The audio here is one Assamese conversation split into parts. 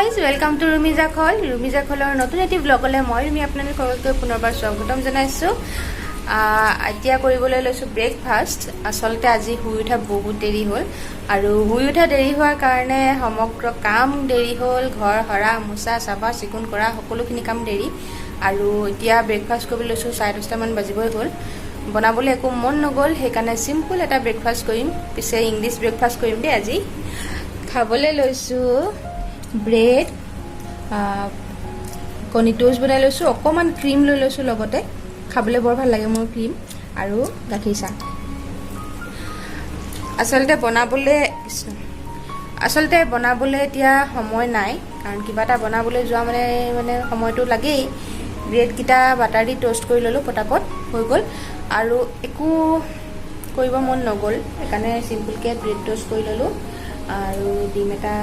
Guys welcome to Rumiz Aakhol নতুন এটি ব্লগলৈ মই ৰুমি আপোনালোক সকলোকে পুনৰবাৰ স্বাগতম জনাইছো। এতিয়া কৰিবলৈ লৈছো ব্ৰেকফাষ্ট। আসলতে আজি শুই উঠা বহুত দেৰি হ'ল আৰু শুই উঠা দেৰি হোৱাৰ কাৰণে সমগ্ৰ কাম দেৰি হ'ল। ঘৰ হৰা মুছা চাফা চিকুণ কৰা সকলোখিনি কাম দেৰি আৰু এতিয়া ব্ৰেকফাষ্ট কৰিবলৈ লৈছো। 10:30 মান বাজিবই হ'ল। বনাবলৈ একো মন নগ'ল, সেইকাৰণে সিম্পল এটা ব্ৰেকফাষ্ট কৰিম। পিছে ইংলিছ ব্ৰেকফাষ্ট কৰিম দেই। আজি খাবলৈ লৈছো ব্ৰেড, কণী টোষ্ট বনাই লৈছো, অকণমান ক্ৰীম লৈ লৈছো, লগতে খাবলৈ বৰ ভাল লাগে মোৰ ক্ৰীম আৰু গাখীৰ চাহ। আচলতে বনাবলৈ এতিয়া সময় নাই, কাৰণ কিবা এটা বনাবলৈ যোৱা মানে সময়টো লাগেই। ব্ৰেডকেইটা বাটাৰ দি টোষ্ট কৰি ল'লোঁ, পটাপট হৈ গ'ল আৰু একো কৰিব মন নগ'ল, সেইকাৰণে চিম্পলকৈ ব্ৰেড টোষ্ট কৰি ল'লোঁ আৰু ডিম এটা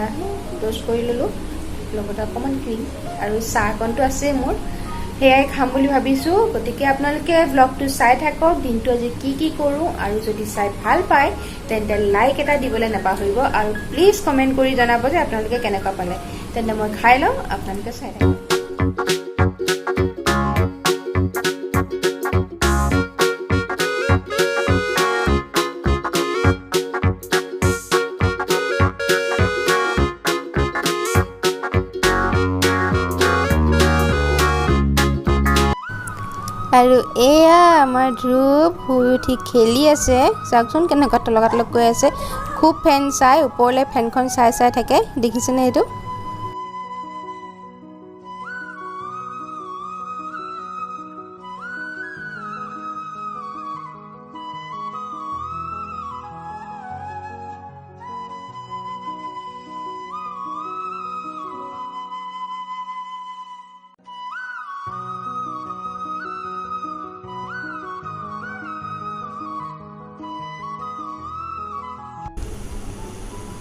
টোষ্ট কৰি ল'লোঁ, লগতে অকণমান ক্ৰীম আৰু চাহকণটো আছে মোৰ, সেয়াই খাম বুলি ভাবিছোঁ। গতিকে আপোনালোকে ব্লগটো চাই থাকক, দিনটো আজি কি কৰোঁ, আৰু যদি চাই ভাল পায় তেন্তে লাইক এটা দিবলৈ নাপাহৰিব আৰু প্লিজ কমেণ্ট কৰি জনাব যে আপোনালোকে কেনেকুৱা পালে। তেন্তে মই খাই লওঁ, আপোনালোকে চাই থাকক। আৰু এয়া আমাৰ ধ্ৰুৱ শুই উঠি খেলি আছে। চাওকচোন কেনেকুৱা তলকাতলক গৈ আছে, খুব ফেন চাই, ওপৰলৈ ফেনখন চাই থাকে, দেখিছেনে এইটো?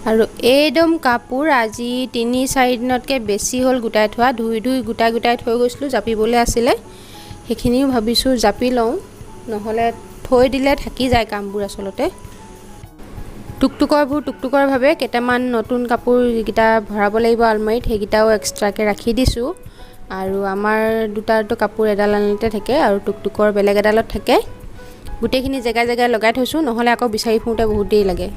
আৰু এইদম কাপোৰ আজি 3-4 দিনতকৈ বেছি হ'ল গোটাই থোৱা। ধুই গোটাই থৈ গৈছিলোঁ, জাপিবলৈ আছিলে, সেইখিনিও ভাবিছোঁ জাপি লওঁ, নহ'লে থৈ দিলে থাকি যায় কামবোৰ। আচলতে টুকটুকৰভাৱে কেইটামান নতুন কাপোৰ যিকেইটা ভৰাব লাগিব আলমাৰীত, সেইকেইটাও এক্সট্ৰাকৈ ৰাখি দিছোঁ। আৰু আমাৰ দুটাৰটো কাপোৰ এডাল আনতে থাকে আৰু টুকটুকৰ বেলেগ এডালত থাকে। গোটেইখিনি জেগাই লগাই থৈছোঁ, নহ'লে আকৌ বিচাৰি ফুৰোঁতে বহুত দেৰি লাগে।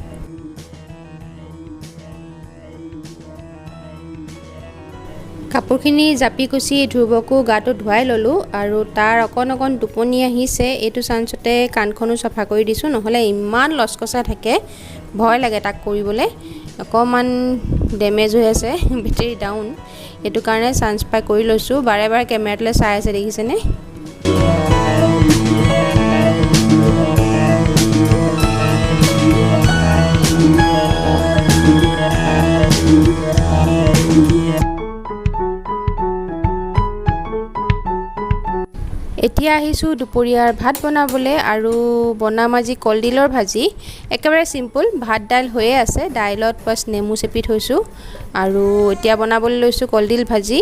কাপোৰখিনি জাপি কুচি ধ্ৰুৱকো গাটো ধুৱাই ল'লোঁ আৰু তাৰ অকণ টোপনি আহিছে। এইটো চান্সতে কাণখনো চাফা কৰি দিছোঁ, নহ'লে ইমান লচকচা থাকে, ভয় লাগে তাক কৰিবলৈ। অকণমান ডেমেজ হৈ আছে, বেটেৰী ডাউন, সেইটো কাৰণে চান্স পাই কৰি লৈছোঁ। বাৰে কেমেৰাটোলৈ চাই আছে, দেখিছেনে? এতিয়া আহিছোঁ দুপৰীয়াৰ ভাত বনাবলৈ আৰু বনাম আজি কলডিলৰ ভাজি। একেবাৰে চিম্পুল, ভাত দাইল হৈয়ে আছে, দাইলত বাছ নেমু চেপি থৈছোঁ আৰু এতিয়া বনাবলৈ লৈছোঁ কলডিল ভাজি।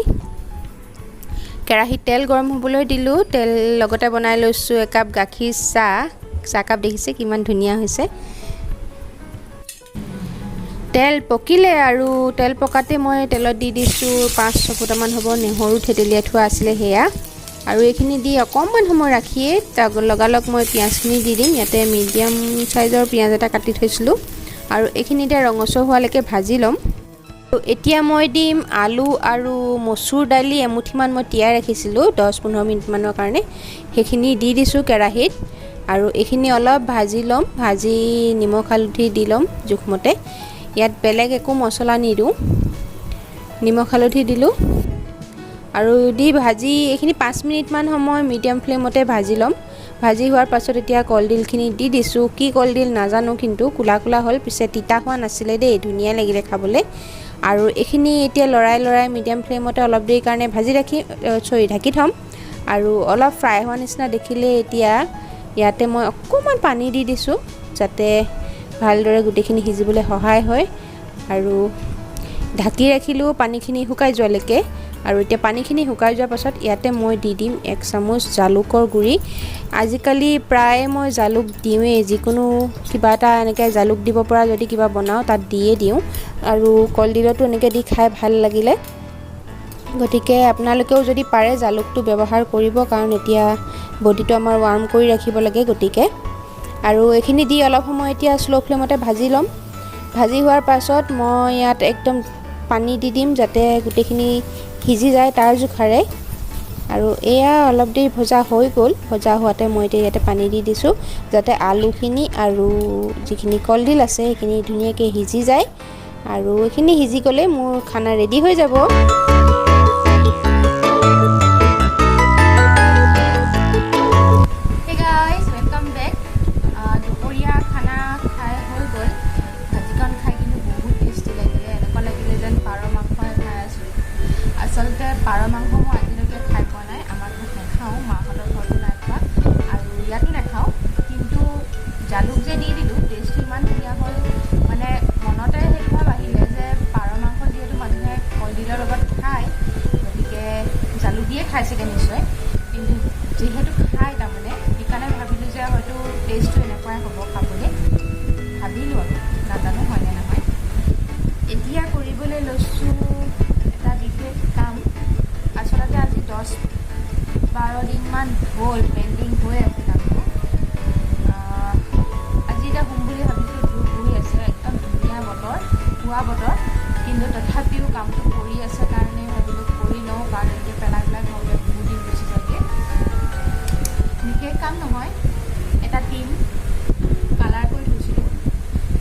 কেৰাহীত তেল গৰম হ'বলৈ দিলোঁ, তেল লগতে বনাই লৈছোঁ একাপ গাখীৰ চাহকাপ, দেখিছে কিমান ধুনীয়া হৈছে। তেল পকিলে আৰু তেল পকাতে মই তেলত দি দিছোঁ 5-6 ফুটামান হ'ব নহৰু থেতেলিয়াই থোৱা আছিলে, সেয়া আৰু এইখিনি দি অকণমান সময় ৰাখিয়ে লগালগ মই পিঁয়াজখিনি দি দিম। ইয়াতে মিডিয়াম চাইজৰ পিঁয়াজ এটা কাটি থৈছিলোঁ আৰু এইখিনিতে ৰঙচুৱা হোৱালৈকে ভাজি ল'ম। এতিয়া মই দিম আলু আৰু মচুৰ দালি এমুঠিমান মই তিয়াই ৰাখিছিলোঁ 10-15 মিনিটমানৰ কাৰণে, সেইখিনি দি দিছোঁ কেৰাহীত আৰু এইখিনি অলপ ভাজি ল'ম। ভাজি নিমখ হালধি দি ল'ম জোখমতে, ইয়াত বেলেগ একো মছলা নিদিওঁ, নিমখ হালধি দিলোঁ আৰু দি ভাজি এইখিনি 5 মিনিটমান সময় মিডিয়াম ফ্লেমতে ভাজি ল'ম। ভাজি হোৱাৰ পাছত এতিয়া কলডিলখিনি দি দিছোঁ। কি কলডিল নাজানো, কিন্তু কোলা হ'ল, পিছে তিতা হোৱা নাছিলে দেই, ধুনীয়া লাগিলে খাবলৈ। আৰু এইখিনি এতিয়া লৰাই মিডিয়াম ফ্লেমতে অলপ দেৰি কাৰণে ঢাকি থ'ম আৰু অলপ ফ্ৰাই হোৱা নিচিনা দেখিলে এতিয়া ইয়াতে মই অকণমান পানী দি দিছোঁ, যাতে ভালদৰে গোটেইখিনি সিজিবলৈ সহায় হয়। আৰু ঢাকি ৰাখিলোঁ পানীখিনি শুকাই যোৱালৈকে। আৰু এতিয়া পানীখিনি শুকাই যোৱাৰ পাছত ইয়াতে মই দি দিম 1 চামুচ জালুকৰ গুড়ি। আজিকালি প্ৰায় মই জালুক দিওঁৱেই, যিকোনো কিবা এটা এনেকৈ জালুক দিব পৰা যদি কিবা বনাওঁ তাত দিয়ে দিওঁ, আৰু কলডিলতো এনেকৈ দি খাই ভাল লাগিলে গতিকে আপোনালোকেও যদি পাৰে জালুকটো ব্যৱহাৰ কৰিব, কাৰণ এতিয়া বডিটো আমাৰ ৱাৰ্ম কৰি ৰাখিব লাগে। গতিকে আৰু এইখিনি দি অলপ সময় এতিয়া স্ল' ফ্লেমতে ভাজি ল'ম। ভাজি হোৱাৰ পাছত মই ইয়াত একদম পানী দি দিম যাতে গোটেইখিনি সিজি যায় তাৰ জোখাৰে। আৰু এয়া অলপ দেৰি ভজা হৈ গ'ল। ভজা হোৱাতে মই এতিয়া ইয়াতে পানী দি দিছোঁ যাতে আলুখিনি আৰু যিখিনি কলডিল আছে সেইখিনি ধুনীয়াকৈ সিজি যায়। আৰু এইখিনি সিজি গ'লে মোৰ খানা ৰেডি হৈ যাব। আচলতে পাৰ মাংস মই আজিলৈকে খাই পোৱা নাই, আমাৰ ঘৰত নাখাওঁ, মাহঁতৰ ঘৰতো নাই খোৱা আৰু ইয়াতো নাখাওঁ। কিন্তু জালুক যে দি দিলোঁ, টেষ্টটো ইমান ধুনীয়া হ'ল, মানে মনতে সেইটো ভাৱ আহিলে যে পাৰ মাংস যিহেতু মানুহে কলডিলৰ লগত খায়, গতিকে জালুক দিয়ে খাই চাগে নিশ্চয়, কিন্তু যিহেতু খায় তাৰমানে সেইকাৰণে ভাবিলোঁ যে হয়তো টেষ্টটো এনেকুৱাই হ'ব খাবলৈ, ভাবিলোঁ আৰু নাজানো হয়নে নহয়। এতিয়া কৰিবলৈ লৈছোঁ এটা বিশেষ কাম। আচলতে আজি 10-12 দিনমান হ'ল পেণ্ডিং হৈ আছে কামটো। আজি এতিয়া শুম বুলি ভাবিছোঁ, ধূপ বহি আছে, একদম ধুনীয়া বতৰ, পুৱা বতৰ, কিন্তু তথাপিও কামটো কৰি আছে কাৰণে ভাবিলোঁ কৰি লওঁ, কাৰণ এতিয়া পেলাই থওঁতে বহুত দিন গুচি যায়গৈ। বিশেষ কাম নহয়, এটা টিম কালাৰ কৰি থৈছিলোঁ,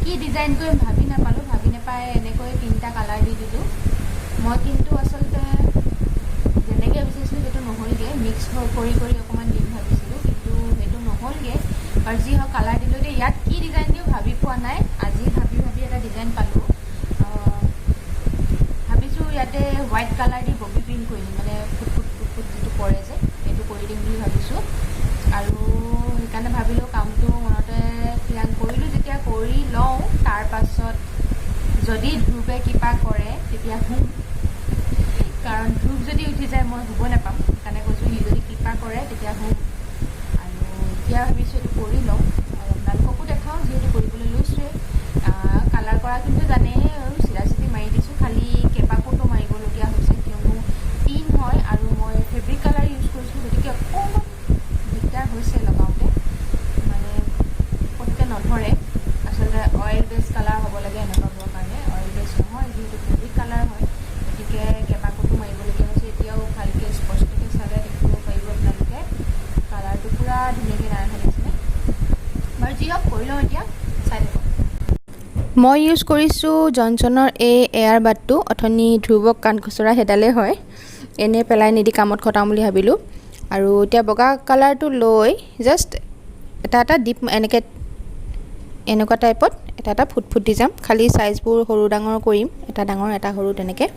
কি ডিজাইন কৰিম ভাবি নাপালোঁ, ভাবি নাপাই এনেকৈ 3টা কালাৰ দি দিলোঁ। মই কিন্তু আচলতে যেনেকৈ বিচাৰিছিলোঁ সেইটো নহ'লগৈ, মিক্স কৰি অকণমান দিম ভাবিছিলোঁ, কিন্তু সেইটো নহ'লগৈ। আৰু যি হওক কালাৰ দিলোঁ দেই। ইয়াত কি ডিজাইন দিওঁ ভাবি পোৱা নাই, আজি ভাবি এটা ডিজাইন পালোঁ। ভাবিছোঁ ইয়াতে হোৱাইট কালাৰ দি ববি প্ৰিণ্ট কৰি দিম, মানে ফুট যিটো পৰে যে সেইটো কৰি দিম বুলি ভাবিছোঁ। আৰু সেইকাৰণে ভাবিলোঁ কামটো মনতে থিৰাং কৰিলোঁ, যেতিয়া কৰি লওঁ তাৰপাছত যদি ধূপে কিবা কৰে তেতিয়া শুম, কাৰণ ধূপ যদি উঠি যায় মই শুব নাপাম। সেইকাৰণে কৈছোঁ সি যদি কৃপা কৰে তেতিয়া শুম। আৰু এতিয়া ভাবিছোঁ এইটো কৰি লওঁ আৰু আপোনালোককো দেখাওঁ, যিহেতু কৰিবলৈ লৈছোঁৱে। কালাৰ কৰা কিন্তু জানেই আৰু চিধা মাৰি দিছোঁ, খালি কেইবাকোটো মাৰিবলগীয়া হৈছে কিয়নো টিন হয় আৰু মই ফেব্ৰিক কালাৰ ইউজ কৰিছোঁ, গতিকে অকণমান দিগদাৰ হৈছে লগাওঁতে, মানে পটকৈ নধৰে। আচলতে অইল বেছ কালাৰ হ'ব লাগে এনেকুৱাবোৰৰ কাৰণে, অইল বেছ নহয়, যিহেতু ফেব্ৰিক কালাৰ হয়, গতিকে কেইবাকোটো মাৰিবলগীয়া হৈছে। এতিয়াও ভালকৈ স্পষ্টকৈ চালে দেখিব পাৰিব আপোনালোকে কালাৰটো পূৰা ধুনীয়াকৈ নাই অহা নিচিনা। বাৰু যি হওক কৰি লওঁ এতিয়া, চাই থাকক। মই ইউজ কৰিছোঁ জনচনৰ এই এয়াৰ বাডটো। অথনি ধ্ৰুৱক কাণ খুচৰা সেইডালেই হয়, এনেই পেলাই নিদি কামত খটাম বুলি ভাবিলোঁ। আৰু এতিয়া বগা কালাৰটো লৈ জাষ্ট এটা ডিপ এনেকুৱা টাইপত এটা ফুট দি যাম। খালি চাইজবোৰ সৰু ডাঙৰ কৰিম, এটা ডাঙৰ এটা সৰু তেনেকৈ।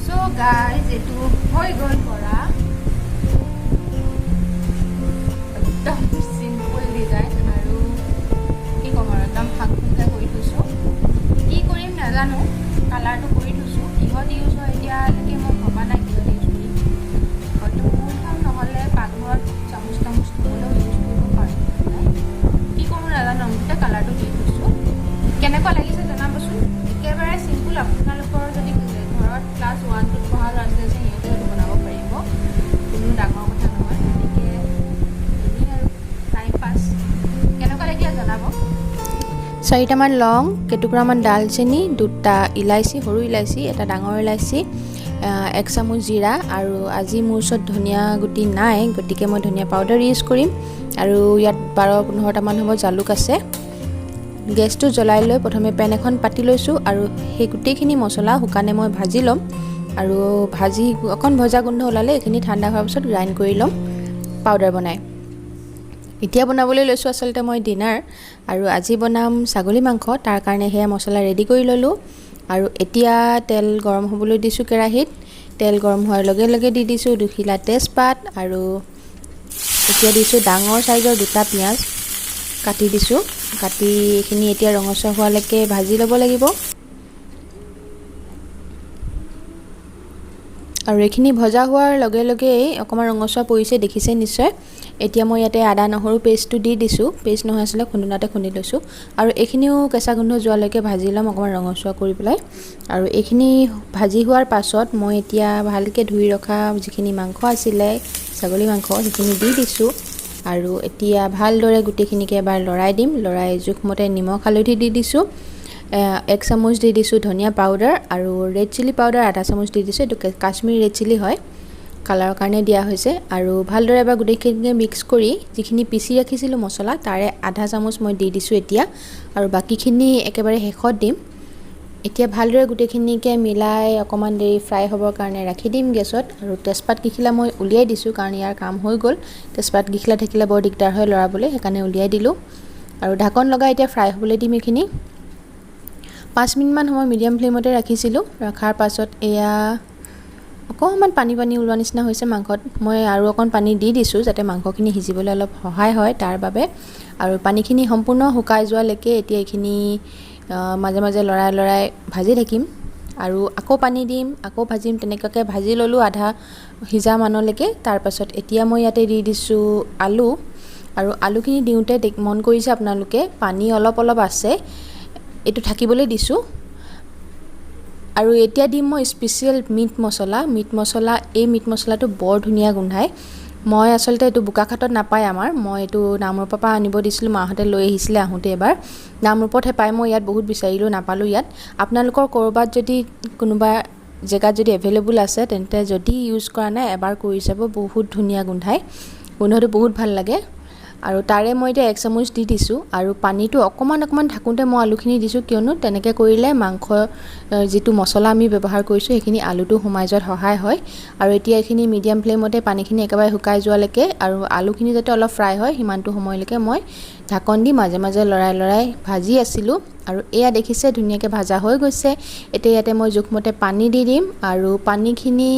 চ' গাইজ এইটো হৈ গ'ল কৰা, একদম চিম্পুল ডিজাইন আৰু কি ক'ম আৰু একদম ফাংফুংকৈ কৰি থৈছোঁ। কি কৰিম নাজানো, কালাৰটো কৰি থৈছোঁ, কিহত ইউজ হয় এতিয়ালৈকে মই ভবা নাই কিহত ইউজ কৰিম। হয়তো মূলখন নহ'লে পাকঘৰত চামুচ থ'বলৈও ইউজ কৰিব পাৰোঁ, কি কৰোঁ নাজানো। গোটেই কালাৰটো দি থৈছোঁ, কেনেকুৱা লাগিছে জনাবচোন। একেবাৰে চিম্পুল, আপোনালোকৰ যদি ঘৰত ক্লাছ 1-2 পঢ়া ল'ৰা ছোৱালী আছে সিহঁতে সেইটো বনাব পাৰিব, কোনো ডাঙৰ কথা নহয়। গতিকে এনেই আৰু টাইম পাছ। কেনেকুৱা লাগিলে জনাব। 4টামান লং, কেইটুকুৰামান ডালচেনি, 2টা ইলাচি, সৰু ইলাচি, এটা ডাঙৰ ইলাচি, 1 চামুচ জিৰা, আৰু আজি মোৰ ওচৰত ধনিয়া গুটি নাই, গতিকে মই ধনিয়া পাউডাৰ ইউজ কৰিম। আৰু ইয়াত 12-15টামান হ'ব জালুক আছে। গেছটো জ্বলাই লৈ প্ৰথমে পেন এখন পাতি লৈছোঁ আৰু সেই গোটেইখিনি মছলা শুকানে মই ভাজি ল'ম। আৰু ভাজি অকণ ভজা গোন্ধ ওলালে এইখিনি ঠাণ্ডা হোৱাৰ পিছত গ্ৰাইণ্ড কৰি ল'ম পাউডাৰ বনাই। এতিয়া বনাবলৈ লৈছোঁ আচলতে মই ডিনাৰ, আৰু আজি বনাম ছাগলী মাংস। তাৰ কাৰণে সেয়া মছলা ৰেডি কৰি ল'লোঁ। আৰু এতিয়া তেল গৰম হ'বলৈ দিছোঁ কেৰাহীত। তেল গৰম হোৱাৰ লগে লগে দি দিছোঁ 2 খিলা তেজপাত, আৰু এতিয়া দিছোঁ ডাঙৰ চাইজৰ 2টা পিঁয়াজ কাটি দিছোঁ। কাটি এইখিনি এতিয়া ৰঙচুৱা হোৱালৈকে ভাজি ল'ব লাগিব। আৰু এইখিনি ভজা হোৱাৰ লগে লগে অকণমান ৰঙচুৱা পৰিছে দেখিছে নিশ্চয় এতিয়া মই ইয়াতে আদা নহৰু পেষ্টটো দি দিছোঁ পেষ্ট নহয় আছিলে খুন্দনাতে খুন্দি লৈছোঁ আৰু এইখিনিও কেঁচা গোন্ধ যোৱালৈকে ভাজি ল'ম অকণমান ৰঙচুৱা কৰি পেলাই আৰু এইখিনি ভাজি হোৱাৰ পাছত মই এতিয়া ভালকৈ ধুই ৰখা যিখিনি মাংস আছিলে ছাগলী মাংস সেইখিনি দি দিছোঁ আৰু এতিয়া ভালদৰে গোটেইখিনিকে এবাৰ লৰাই দিম লৰাই জোখমতে নিমখ হালধি দি দিছোঁ 1 চামুচ দি দিছোঁ ধনিয়া পাউডাৰ আৰু ৰেড চিলি পাউডাৰ আধা চামুচ দি দিছোঁ এইটো কাশ্মীৰী ৰেড চিলি হয় কালাৰৰ কাৰণে দিয়া হৈছে আৰু ভালদৰে এবাৰ গোটেইখিনিকে মিক্স কৰি যিখিনি পিচি ৰাখিছিলোঁ মছলা তাৰে আধা চামুচ মই দি দিছোঁ এতিয়া আৰু বাকীখিনি একেবাৰে শেষত দিম এতিয়া ভালদৰে গোটেইখিনিকে মিলাই অকণমান দেৰি ফ্ৰাই হ'বৰ কাৰণে ৰাখি দিম গেছত আৰু তেজপাত কিখিলা মই উলিয়াই দিছোঁ কাৰণ ইয়াৰ কাম হৈ গ'ল তেজপাত কিখিলা থাকিলে বৰ দিগদাৰ হয় লৰাবলৈ সেইকাৰণে উলিয়াই দিলোঁ আৰু ঢাকন লগাই এতিয়া ফ্ৰাই হ'বলৈ দিম এইখিনি 5 মিনিটমান সময় মিডিয়াম ফ্লেমতে ৰাখিছিলোঁ ৰখাৰ পাছত এয়া অকণমান পানী ওলোৱা নিচিনা হৈছে মাংসত মই আৰু অকণ পানী দি দিছোঁ যাতে মাংসখিনি সিজিবলৈ অলপ সহায় হয় তাৰ বাবে আৰু পানীখিনি সম্পূৰ্ণ শুকাই যোৱালৈকে এতিয়া এইখিনি মাজে মাজে লৰাই ভাজি থাকিম আৰু আকৌ পানী দিম আকৌ ভাজিম তেনেকুৱাকৈ ভাজি ল'লোঁ আধা সিজা মানলৈকে তাৰপাছত এতিয়া মই ইয়াতে দি দিছোঁ আলু আৰু আলুখিনি দিওঁতে মন কৰিছে আপোনালোকে পানী অলপ আছে এইটো থাকিবলৈ দিছোঁ আৰু এতিয়া দিম মই স্পেচিয়েল মিট মছলা এই মিট মছলাটো বৰ ধুনীয়া গোন্ধায় মই আচলতে এইটো বোকাখাটত নাপায় আমাৰ মই এইটো নামৰূপৰ পৰা আনিব দিছিলোঁ মাহঁতে লৈ আহিছিলে আহোঁতে এবাৰ নামৰূপতহে পায় মই ইয়াত বহুত বিচাৰিলোঁ নাপালোঁ ইয়াত আপোনালোকৰ ক'ৰবাত যদি কোনোবা জেগাত যদি এভেইলেবল আছে তেন্তে যদি ইউজ কৰা নাই এবাৰ কৰি চাব বহুত ধুনীয়া গোন্ধায় গোন্ধটো বহুত ভাল লাগে আৰু তাৰে মই এতিয়া 1 চামুচ দি দিছোঁ আৰু পানীটো অকণমান ঢাকোঁতে মই আলুখিনি দিছোঁ কিয়নো তেনেকৈ কৰিলে মাংস যিটো মছলা আমি ব্যৱহাৰ কৰিছোঁ সেইখিনি আলুটো সোমাই যোৱাত সহায় হয় আৰু এতিয়া এইখিনি মিডিয়াম ফ্লেমতে পানীখিনি একেবাৰে শুকাই যোৱালৈকে আৰু আলুখিনি যাতে অলপ ফ্ৰাই হয় সিমানটো সময়লৈকে মই ঢাকন দি মাজে মাজে লৰাই ভাজি আছিলোঁ আৰু এয়া দেখিছে ধুনীয়াকৈ ভাজা হৈ গৈছে এতিয়া ইয়াতে মই জোখমতে পানী দি দিম আৰু পানীখিনি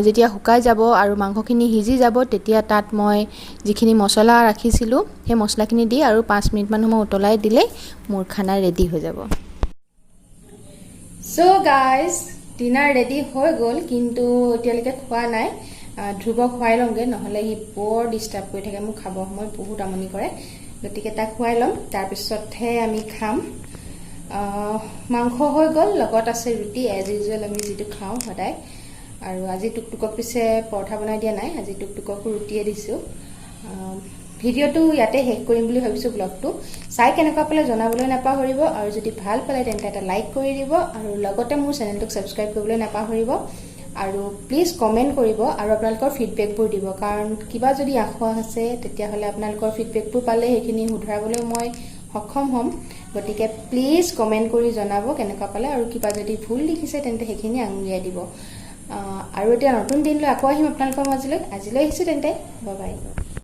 যেতিয়া শুকাই যাব আৰু মাংসখিনি সিজি যাব তেতিয়া তাত মই যিখিনি মছলা ৰাখিছিলোঁ সেই মছলাখিনি দি আৰু 5 মিনিটমান সময় উতলাই দিলে মোৰ খানা ৰেডি হৈ যাব সো গাইজ ডিনাৰ ৰেডি হৈ গ'ল কিন্তু এতিয়ালৈকে খোৱা নাই ধ্ৰুৱক খুৱাই লওঁগৈ নহ'লে সি বৰ ডিষ্টাৰ্ব কৰি থাকে মোক খাবৰ সময়ত বহুত আমনি কৰে গতিকে তাক খুৱাই ল'ম তাৰপিছতহে আমি খাম মাংস হৈ গ'ল লগত আছে ৰুটি এজ ইউজুৱেল আমি যিটো খাওঁ সদায় আৰু আজি টুকটুকক পিছে পৰঠা বনাই দিয়া নাই আজি টুকটুককো ৰুটিয়ে দিছোঁ ভিডিঅ'টো ইয়াতে শেষ কৰিম বুলি ভাবিছোঁ ব্লগটো চাই কেনেকুৱা পালে জনাবলৈ নাপাহৰিব আৰু যদি ভাল পালে তেন্তে এটা লাইক কৰি দিব আৰু লগতে মোৰ চেনেলটোক ছাবস্ক্ৰাইব কৰিবলৈ নাপাহৰিব আৰু প্লিজ কমেণ্ট কৰিব আৰু আপোনালোকৰ ফিডবেকবোৰ দিব কাৰণ কিবা যদি আখোৱা আছে তেতিয়াহ'লে আপোনালোকৰ ফিডবেকবোৰ পালে সেইখিনি শুধৰাবলৈ মই সক্ষম হ'ম গতিকে প্লিজ কমেণ্ট কৰি জনাব কেনেকুৱা পালে আৰু কিবা যদি ভুল দেখিছে তেন্তে সেইখিনি আঙুলিয়াই দিব আৰু এতিয়া নতুন দিনলৈ আকৌ আহিম আপোনালোকৰ মাজলৈ আজিলৈ আহিছোঁ তেন্তে বাই বাই